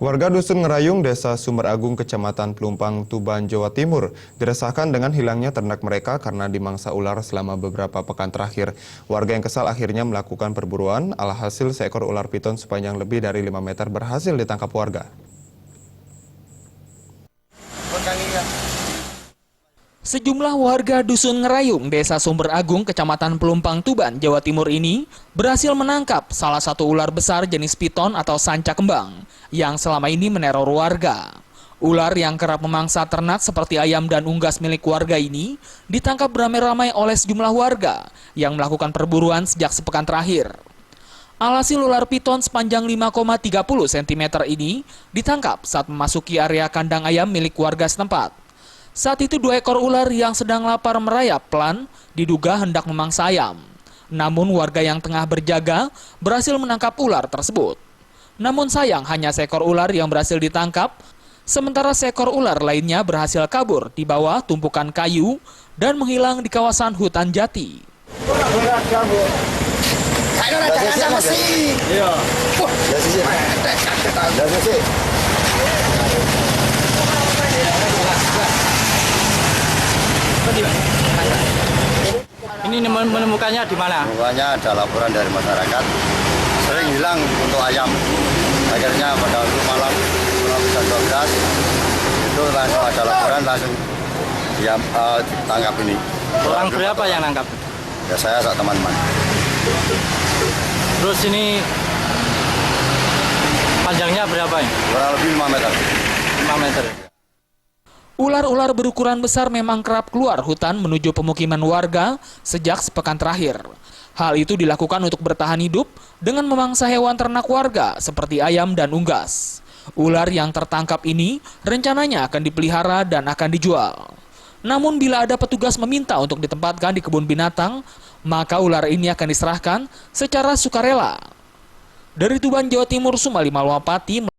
Warga Dusun Ngerayung, Desa Sumber Agung, Kecamatan Pelumpang, Tuban, Jawa Timur, diresahkan dengan hilangnya ternak mereka karena dimangsa ular selama beberapa pekan terakhir. Warga yang kesal akhirnya melakukan perburuan, alhasil seekor ular piton sepanjang lebih dari 5 meter berhasil ditangkap warga. Sejumlah warga Dusun Ngerayung, Desa Sumber Agung, Kecamatan Pelumpang, Tuban, Jawa Timur ini berhasil menangkap salah satu ular besar jenis piton atau sanca kembang yang selama ini meneror warga. Ular yang kerap memangsa ternak seperti ayam dan unggas milik warga ini ditangkap beramai-ramai oleh sejumlah warga yang melakukan perburuan sejak sepekan terakhir. Alhasil ular piton sepanjang 5,30 cm ini ditangkap saat memasuki area kandang ayam milik warga setempat. Saat itu 2 ekor ular yang sedang lapar merayap pelan diduga hendak memangsa ayam. Namun warga yang tengah berjaga berhasil menangkap ular tersebut. Namun sayang hanya seekor ular yang berhasil ditangkap, sementara seekor ular lainnya berhasil kabur di bawah tumpukan kayu dan menghilang di kawasan hutan jati. Ini menemukannya di mana? Menemukannya ada laporan dari masyarakat sering hilang untuk ayam. Akhirnya pada waktu malam 12 itu langsung ada laporan, langsung ditangkap ini. Orang berapa yang nangkap? Ya saya sama teman-teman. Terus ini panjangnya berapa ya? Kurang lebih 5 meter. 5 meter. Ular-ular berukuran besar memang kerap keluar hutan menuju pemukiman warga sejak sepekan terakhir. Hal itu dilakukan untuk bertahan hidup dengan memangsa hewan ternak warga seperti ayam dan unggas. Ular yang tertangkap ini rencananya akan dipelihara dan akan dijual. Namun bila ada petugas meminta untuk ditempatkan di kebun binatang, maka ular ini akan diserahkan secara sukarela. Dari Tuban, Jawa Timur, Sumali Malwapati.